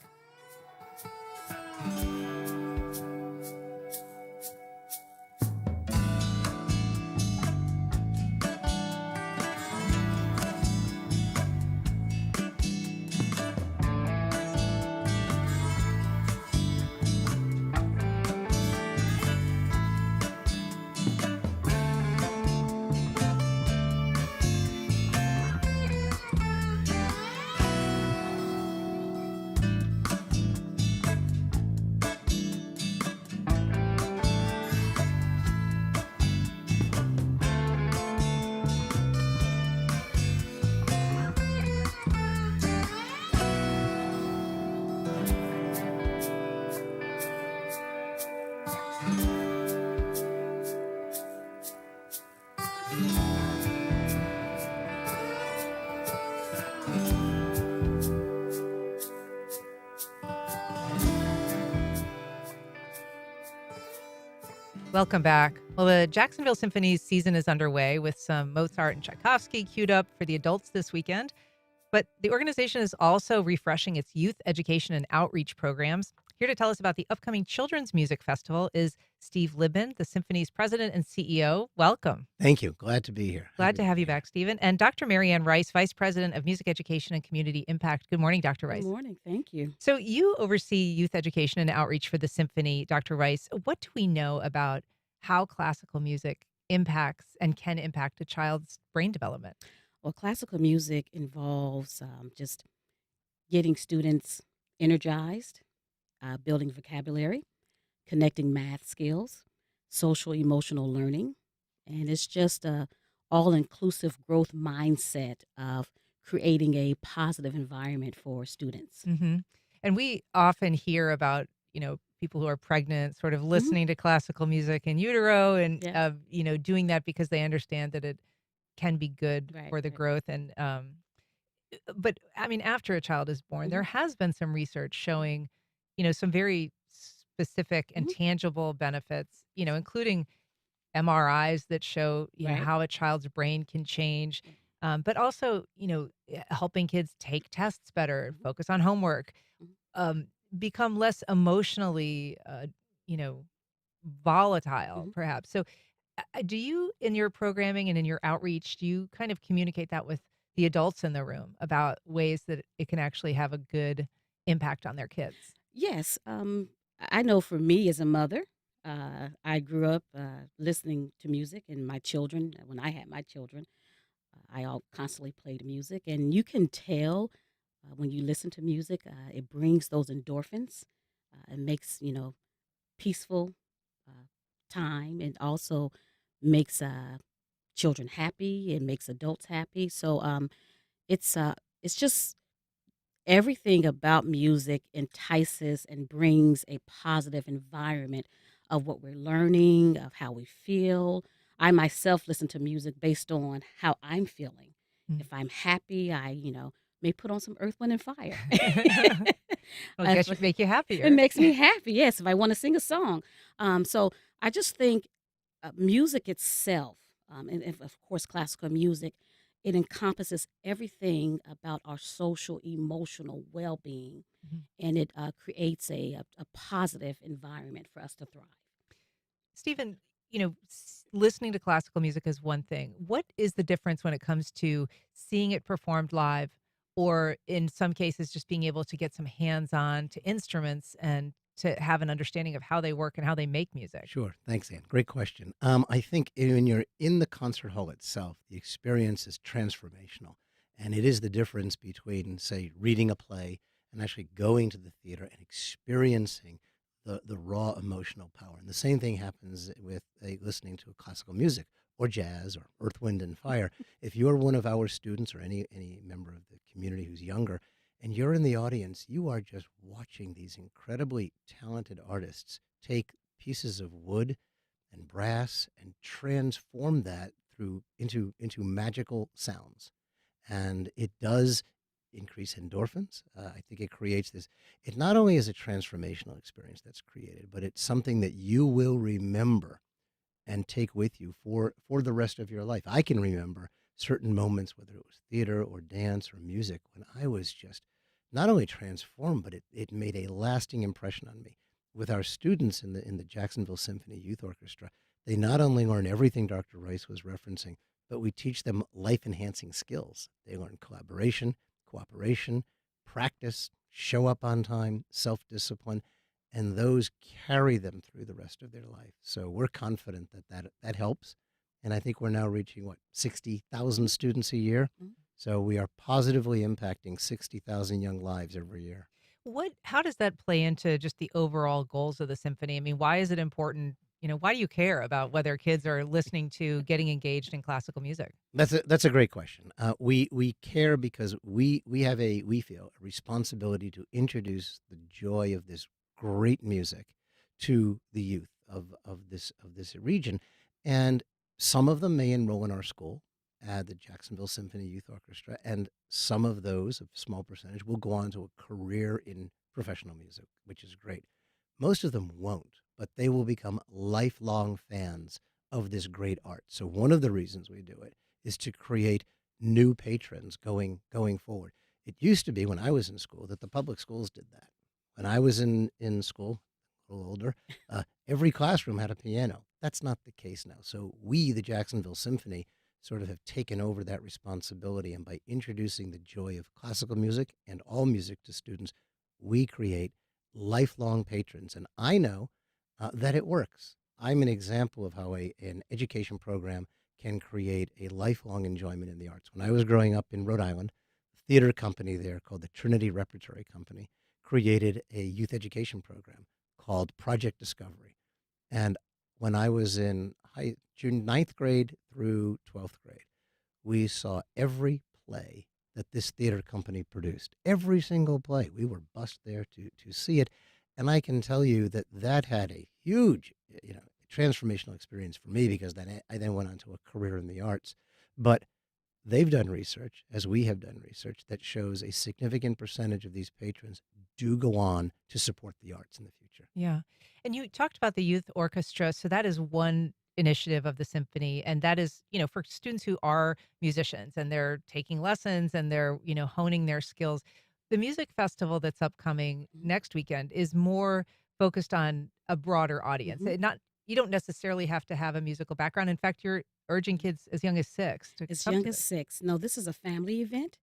Welcome back. Well, the Jacksonville Symphony's season is underway with some Mozart and Tchaikovsky queued up for the adults this weekend. But the organization is also refreshing its youth education and outreach programs. Here to tell us about the upcoming Children's Music Festival is Steve Libman, the Symphony's president and CEO. Welcome. Thank you. Glad to be here. Glad to have you back, Stephen. And Dr. Marianne Rice, vice president of music education and community impact. Good morning, Dr. Rice. Good morning. Thank you. So you oversee youth education and outreach for the Symphony, Dr. Rice. What do we know about how classical music impacts and can impact a child's brain development? Well, classical music involves just getting students energized, building vocabulary, connecting math skills, social emotional learning, and it's just a all-inclusive growth mindset of creating a positive environment for students. Mm-hmm. And we often hear about, people who are pregnant sort of listening to classical music in utero and, doing that because they understand that it can be good for the growth. And, but I mean, after a child is born, there has been some research showing, some very specific and tangible benefits, including MRIs that show, how a child's brain can change. but also, helping kids take tests better, focus on homework, become less emotionally, you know, volatile, perhaps. So, do you, in your programming and in your outreach, do you kind of communicate that with the adults in the room about ways that it can actually have a good impact on their kids? Yes, I know for me as a mother, I grew up listening to music, and my children, when I had my children, I all constantly played music, and you can tell when you listen to music, it brings those endorphins. It makes peaceful uh, time, and also makes children happy. It makes adults happy. So it's just everything about music entices and brings a positive environment of what we're learning, of how we feel. I myself listen to music based on how I'm feeling. If I'm happy, I may put on some Earth, Wind, and Fire. Well, I guess should make you It happier. makes me happy, yes, if I want to sing a song. So I just think music itself, and of course classical music, it encompasses everything about our social emotional well-being, and it creates a positive environment for us to thrive. Stephen, listening to classical music is one thing. What is the difference when it comes to seeing it performed live, or in some cases, just being able to get some hands on to instruments and to have an understanding of how they work and how they make music? Sure. Thanks, Ann. Great question. I think when you're in the concert hall itself, the experience is transformational. And it is the difference between, say, reading a play and actually going to the theater and experiencing the raw emotional power. And the same thing happens with listening to classical music or jazz or Earth, Wind, and Fire. If you're one of our students or any member of the community who's younger, and you're in the audience, you are just watching these incredibly talented artists take pieces of wood and brass and transform that into magical sounds. And it does increase endorphins. I think it creates this. It not only is a transformational experience that's created, but it's something that you will remember and take with you for the rest of your life. I can remember certain moments, whether it was theater or dance or music, when I was just not only transformed, but it made a lasting impression on me. With our students in the Jacksonville Symphony Youth Orchestra, they not only learn everything Dr. Rice was referencing, but we teach them life-enhancing skills. They learn collaboration, cooperation, practice, show up on time, self-discipline, and those carry them through the rest of their life. So we're confident that helps. And I think we're now reaching, 60,000 students a year. So we are positively impacting 60,000 young lives every year. How does that play into just the overall goals of the symphony? I mean, why is it important? Why do you care about whether kids are listening to, getting engaged in classical music? That's a great question. We care because we feel a responsibility to introduce the joy of this great music to the youth of this region, and some of them may enroll in our school at the Jacksonville Symphony Youth Orchestra, and some of those, a small percentage, will go on to a career in professional music, which is great. Most of them won't, but they will become lifelong fans of this great art. So one of the reasons we do it is to create new patrons going forward. It used to be when I was in school that the public schools did that. When I was in school, a little older, every classroom had a piano. That's not the case now. So we, the Jacksonville Symphony, sort of have taken over that responsibility. And by introducing the joy of classical music and all music to students, we create lifelong patrons. And I know that it works. I'm an example of how an education program can create a lifelong enjoyment in the arts. When I was growing up in Rhode Island, a theater company there called the Trinity Repertory Company created a youth education program called Project Discovery. And when I was in ninth grade through 12th grade, we saw every play that this theater company produced, every single play. We were bused there to see it. And I can tell you that had a huge, transformational experience for me, because then I then went on to a career in the arts. But they've done research, as we have done research, that shows a significant percentage of these patrons do go on to support the arts in the future. Yeah. And you talked about the youth orchestra. So that is one initiative of the symphony, and that is, for students who are musicians and they're taking lessons and they're, honing their skills. The music festival that's upcoming next weekend is more focused on a broader audience. Not You don't necessarily have to have a musical background. In fact, you're urging kids as young as 6 to As come young to as this. 6. No, this is a family event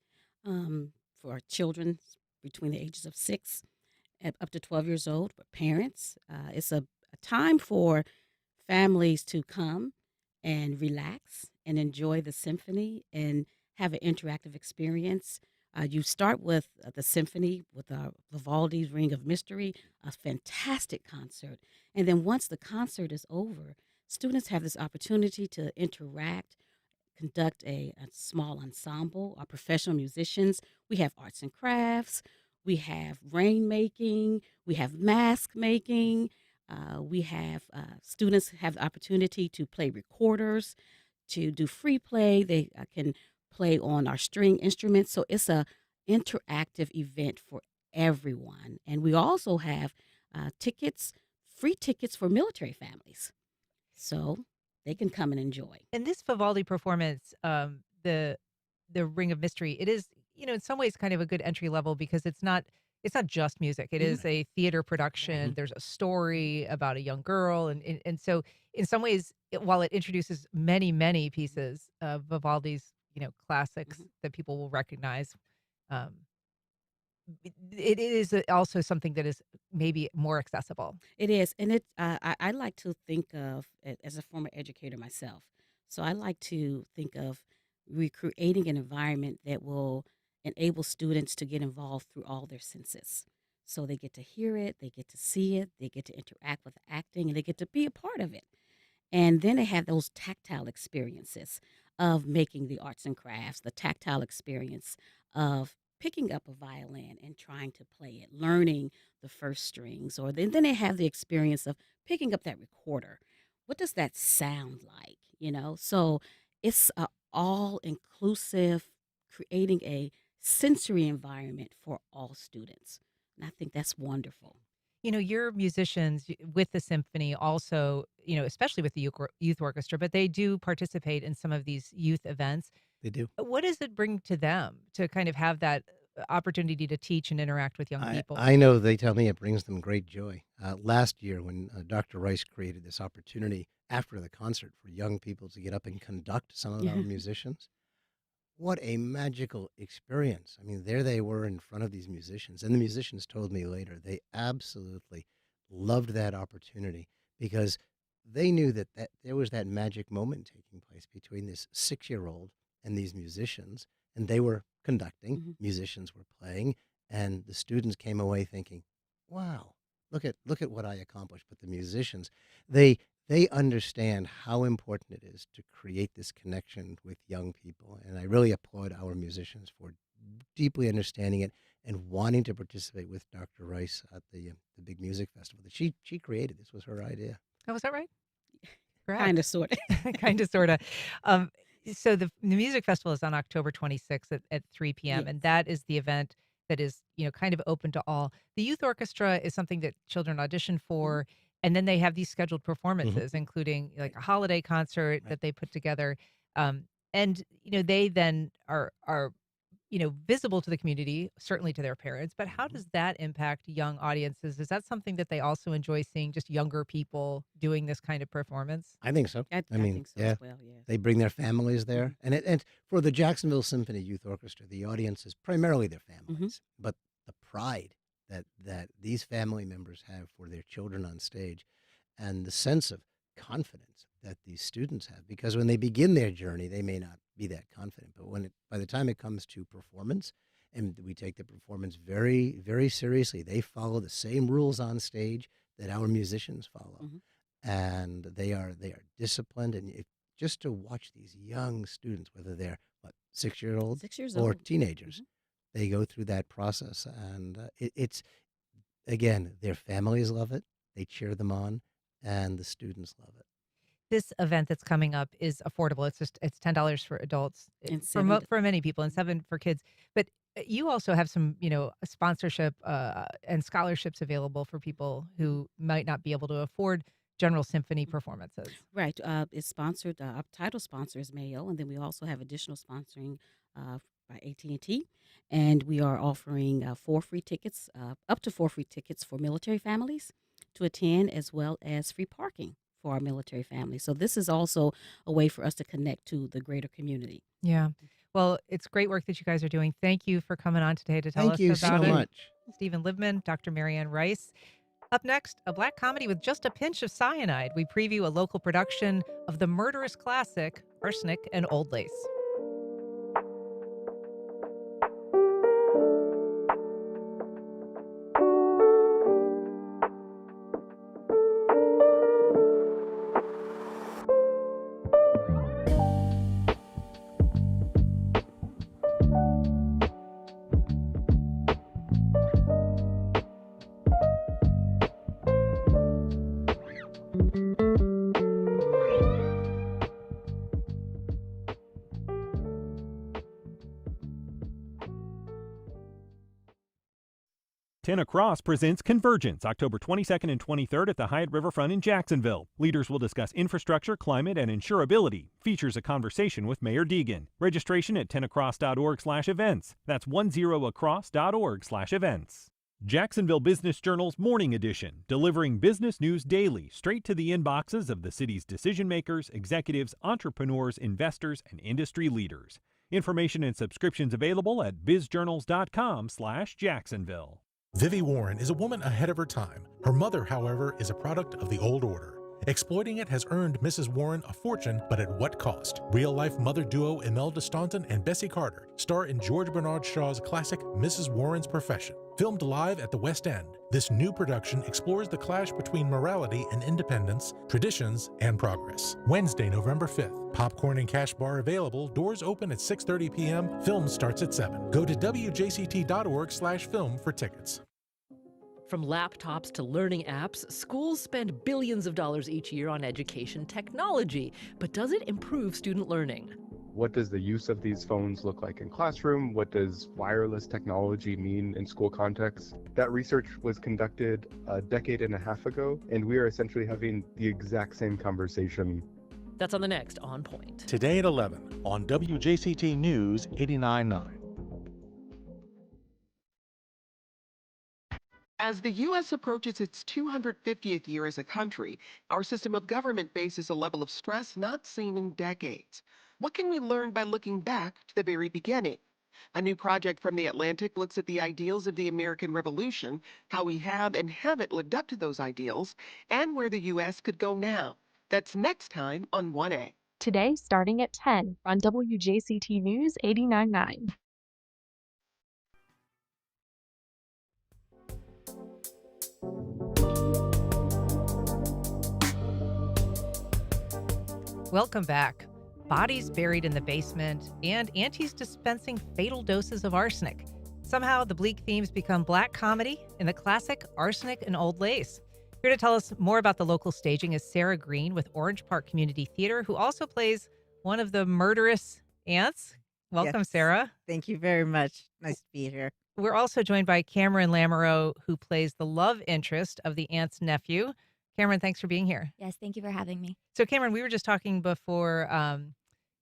for children between the ages of 6 and up to 12 years old, for parents. It's a time for families to come and relax and enjoy the symphony and have an interactive experience. You start with the symphony with Vivaldi's Ring of Mystery, a fantastic concert. And then once the concert is over, students have this opportunity to interact, conduct a small ensemble, our professional musicians. We have arts and crafts, we have rainmaking, we have mask making, we have students have the opportunity to play recorders, to do free play. They can play on our string instruments. So it's a interactive event for everyone. And we also have tickets, free tickets for military families. So they can come and enjoy. And this Vivaldi performance, the Ring of Mystery, it is, in some ways kind of a good entry level because it's not just music. It is a theater production. There's a story about a young girl, and so in some ways, while it introduces many pieces of Vivaldi's, classics that people will recognize, um, it is also something that is maybe more accessible. It is, and I like to think of it as a former educator myself. So I like to think of recreating an environment that will enable students to get involved through all their senses. So they get to hear it, they get to see it, they get to interact with the acting, and they get to be a part of it. And then they have those tactile experiences of making the arts and crafts, the tactile experience of picking up a violin and trying to play it, learning the first strings, or then they have the experience of picking up that recorder. What does that sound like? So it's a all inclusive, creating a sensory environment for all students. And I think that's wonderful. Your musicians with the symphony also, especially with the youth orchestra, but they do participate in some of these youth events. They do. What does it bring to them to kind of have that opportunity to teach and interact with young people? I know they tell me it brings them great joy. Last year, when Dr. Rice created this opportunity after the concert for young people to get up and conduct some of our musicians, what a magical experience. I mean, there they were in front of these musicians. And the musicians told me later they absolutely loved that opportunity because they knew that there was that magic moment taking place between this 6-year-old and these musicians. And they were conducting, musicians were playing, and the students came away thinking, wow, look at what I accomplished. But the musicians, they understand how important it is to create this connection with young people. And I really applaud our musicians for deeply understanding it and wanting to participate with Dr. Rice at the big music festival that she created. This was her idea. Oh, was that right? Kind of, sort of. Kind of, sort of. So the music festival is on October 26th at 3 p.m. And that is the event that is, kind of open to all. The youth orchestra is something that children audition for. And then they have these scheduled performances, including like a holiday concert that they put together. And, they then are visible to the community, certainly to their parents. But how does that impact young audiences? Is that something that they also enjoy seeing, just younger people doing this kind of performance? I think so. I think so as well, yeah. They bring their families there. And for the Jacksonville Symphony Youth Orchestra, the audience is primarily their families. But the pride that these family members have for their children on stage and the sense of confidence that these students have, because when they begin their journey, they may not be that confident, but by the time it comes to performance, and we take the performance very, very seriously, they follow the same rules on stage that our musicians follow, and they are disciplined. And just to watch these young students, whether they're 6-year-olds or teenagers, they go through that process, and it's again, their families love it, they cheer them on, and the students love it. This event that's coming up is affordable. It's $10 for adults, And for many people, and $7 for kids. But you also have some, sponsorship and scholarships available for people who might not be able to afford general symphony performances? Right. It's sponsored. Our title sponsor is Mayo, and then we also have additional sponsoring by AT&T, and we are offering 4 free tickets, up to 4 free tickets for military families to attend, as well as free parking for our military families. So this is also a way for us to connect to the greater community. Yeah. Well, it's great work that you guys are doing. Thank you for coming on today to tell Thank us you about so it. much. Stephen Libman, Dr. Marianne Rice. Up next, a black comedy with just a pinch of cyanide. We preview a local production of the murderous classic, Arsenic and Old Lace. Ten Across presents Convergence, October 22nd and 23rd at the Hyatt Riverfront in Jacksonville. Leaders will discuss infrastructure, climate, and insurability. Features a conversation with Mayor Deegan. Registration at 10across.org/events. That's 10across.org/events. Jacksonville Business Journal's Morning Edition, delivering business news daily straight to the inboxes of the city's decision makers, executives, entrepreneurs, investors, and industry leaders. Information and subscriptions available at bizjournals.com/Jacksonville. Vivi Warren is a woman ahead of her time. Her mother, however, is a product of the old order. Exploiting it has earned Mrs. Warren a fortune, but at what cost? Real-life mother duo Imelda Staunton and Bessie Carter star in George Bernard Shaw's classic Mrs. Warren's Profession. Filmed live at the West End, this new production explores the clash between morality and independence, traditions, and progress. Wednesday, November 5th. Popcorn and cash bar available. Doors open at 6:30 p.m. Film starts at 7. Go to WJCT.org/film for tickets. From laptops to learning apps, schools spend billions of dollars each year on education technology. But does it improve student learning? What does the use of these phones look like in classroom? What does wireless technology mean in school contexts? That research was conducted a decade and a half ago, and we are essentially having the exact same conversation. That's on the next On Point. Today at 11 on WJCT News 89.9. As the U.S. approaches its 250th year as a country, our system of government faces a level of stress not seen in decades. What can we learn by looking back to the very beginning? A new project from The Atlantic looks at the ideals of the American Revolution, how we have and haven't lived up to those ideals, and where the U.S. could go now. That's next time on 1A. Today, starting at 10 on WJCT News 89.9. Welcome back. Bodies buried in the basement and aunties dispensing fatal doses of arsenic. Somehow the bleak themes become black comedy in the classic Arsenic and Old Lace. Here to tell us more about the local staging is Sarah Green with Orange Park Community Theater, who also plays one of the murderous aunts. Welcome, Yes. Sarah. Thank you very much. Nice to be here. We're also joined by Cameron Lamoureux, who plays the love interest of the aunt's nephew. Cameron, thanks for being here. Yes, thank you for having me. So, Cameron, we were just talking before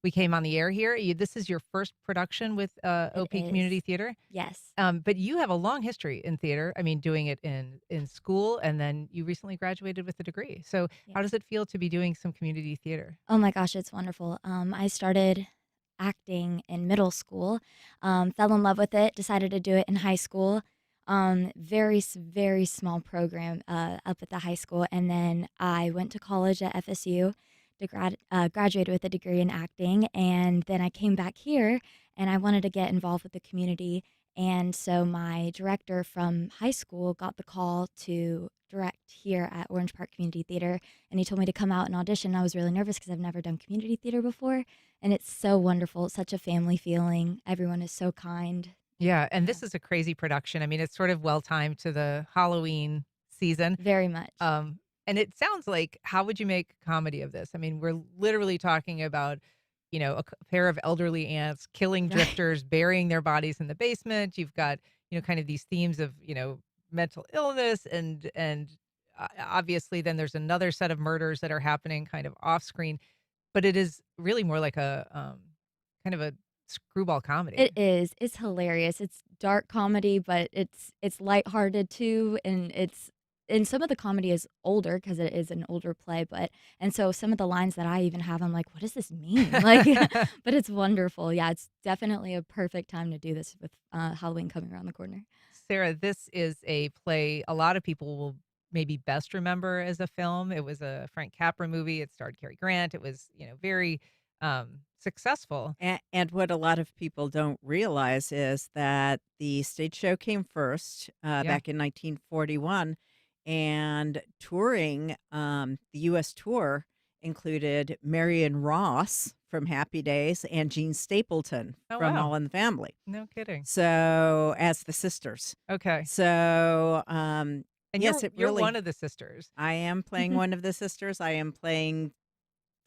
we came on the air here. This is your first production with OP is. Community Theater. Yes. But you have a long history in theater. I mean, doing it in school, and then you recently graduated with a degree. So, how does it feel to be doing some community theater? Oh my gosh, it's wonderful. I started acting in middle school, fell in love with it, decided to do it in high school. Very small program up at the high school. And then I went to college at FSU to graduate with a degree in acting. And then I came back here and I wanted to get involved with the community. And so my director from high school got the call to direct here at Orange Park Community Theater. And he told me to come out and audition. I was really nervous because I've never done community theater before. And it's so wonderful. It's such a family feeling. Everyone is so kind. Yeah, and this is a crazy production. I mean, it's sort of well-timed to the Halloween season. Very much. And it sounds like, how would you make comedy of this? I mean, we're literally talking about, a pair of elderly aunts killing drifters, burying their bodies in the basement. You've got, kind of these themes of, mental illness and obviously, then there's another set of murders that are happening kind of off screen, but it is really more like a kind of a screwball comedy. It is. It's hilarious. It's dark comedy, but it's lighthearted too, and some of the comedy is older because it is an older play, and so some of the lines that I even have, I'm like, what does this mean? Like, but it's wonderful. Yeah, it's definitely a perfect time to do this with Halloween coming around the corner. Sarah, this is a play a lot of people will maybe best remember as a film. It was a Frank Capra movie. It starred Cary Grant. It was, very successful. And what a lot of people don't realize is that the stage show came first back in 1941, and touring, the U.S. tour included Marion Ross from Happy Days and Jean Stapleton Oh, from wow. All in the Family. No kidding. So, as the sisters. Okay. So, And yes, you're one of the sisters. I am playing one of the sisters. I am playing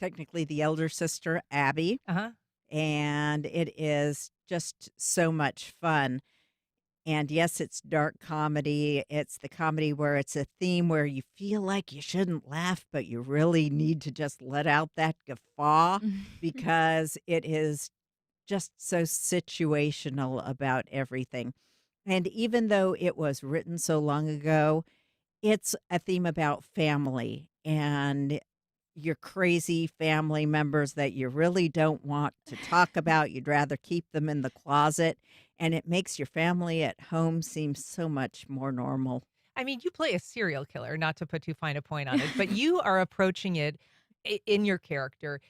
technically the elder sister, Abby. Uh-huh. And it is just so much fun. And yes, it's dark comedy. It's the comedy where it's a theme where you feel like you shouldn't laugh, but you really need to just let out that guffaw because it is just so situational about everything. And even though it was written so long ago, it's a theme about family and your crazy family members that you really don't want to talk about. You'd rather keep them in the closet. And it makes your family at home seem so much more normal. I mean, you play a serial killer, not to put too fine a point on it, but you are approaching it in your character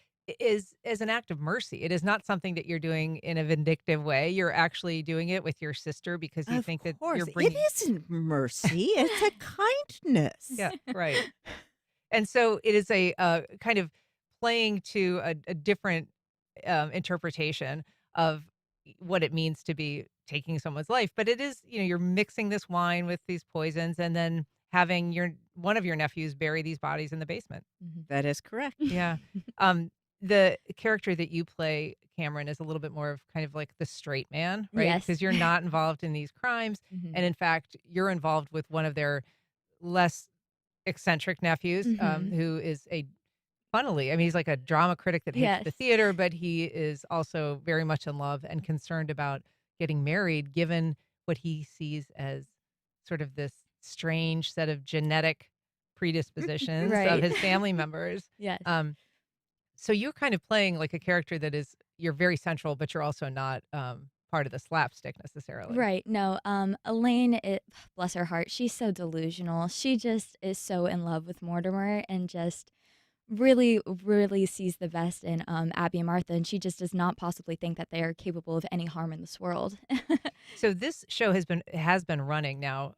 is as an act of mercy. It is not something that you're doing in a vindictive way. You're actually doing it with your sister because you think that you're bringing. It isn't mercy. It's a kindness. Yeah, right. And so it is a kind of playing to a different interpretation of what it means to be taking someone's life. But it is, you're mixing this wine with these poisons and then having one of your nephews bury these bodies in the basement. That is correct. Yeah. The character that you play, Cameron, is a little bit more of kind of like the straight man, right? Yes. Because you're not involved in these crimes. And in fact, you're involved with one of their less eccentric nephews, who is funnily, I mean, he's like a drama critic that hates the theater, but he is also very much in love and concerned about getting married, given what he sees as sort of this strange set of genetic predispositions of his family members. Yes. So you're kind of playing like a character that you're very central, but you're also not part of the slapstick necessarily. Right. No, Elaine, bless her heart, she's so delusional. She just is so in love with Mortimer and just really, really sees the best in Abby and Martha, and she just does not possibly think that they are capable of any harm in this world. So this show has been running now.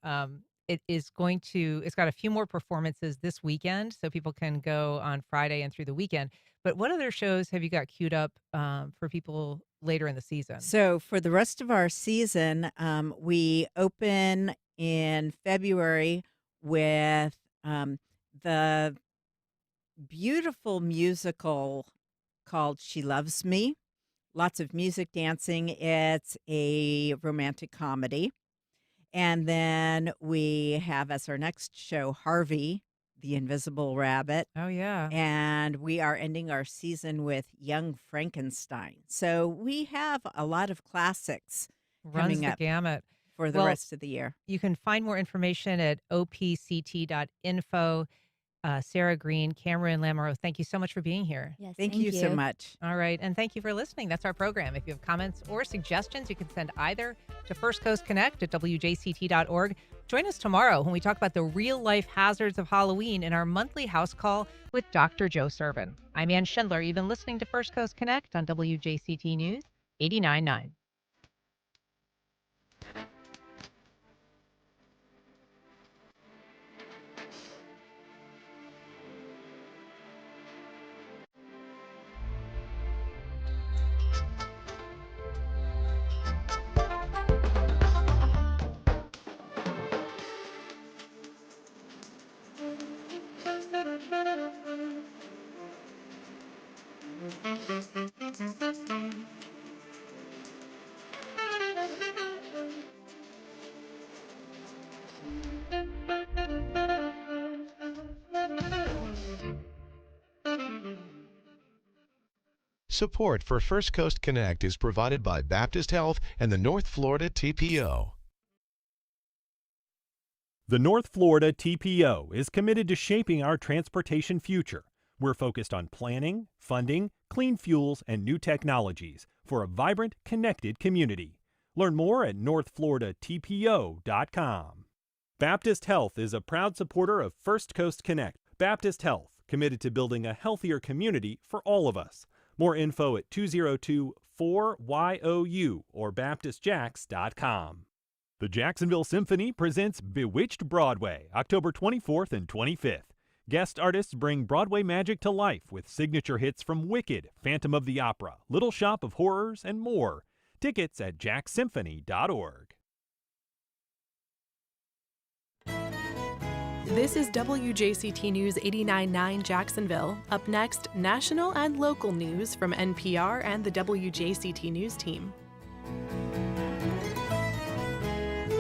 It's got a few more performances this weekend, so people can go on Friday and through the weekend. But what other shows have you got queued up for people later in the season? So for the rest of our season, we open in February with the beautiful musical called She Loves Me. Lots of music, dancing. It's a romantic comedy. And then we have as our next show, Harvey, the Invisible Rabbit. Oh, yeah. And we are ending our season with Young Frankenstein. So we have a lot of classics coming up Gamut for the rest of the year. You can find more information at opct.info. Sarah Green, Cameron Lamoureux, thank you so much for being here. Yes, Thank you so much. All right, and thank you for listening. That's our program. If you have comments or suggestions, you can send either to First Coast Connect at WJCT.org. Join us tomorrow when we talk about the real-life hazards of Halloween in our monthly house call with Dr. Joe Servin. I'm Ann Schindler. You've been listening to First Coast Connect on WJCT News 89.9. Support for First Coast Connect is provided by Baptist Health and the North Florida TPO. The North Florida TPO is committed to shaping our transportation future. We're focused on planning, funding, clean fuels, and new technologies for a vibrant, connected community. Learn more at northfloridatpo.com. Baptist Health is a proud supporter of First Coast Connect. Baptist Health, committed to building a healthier community for all of us. More info at 202-4YOU or baptistjacks.com. The Jacksonville Symphony presents Bewitched Broadway, October 24th and 25th. Guest artists bring Broadway magic to life with signature hits from Wicked, Phantom of the Opera, Little Shop of Horrors, and more. Tickets at jacksymphony.org. This is WJCT News 89.9 Jacksonville. Up next, national and local news from NPR and the WJCT News team.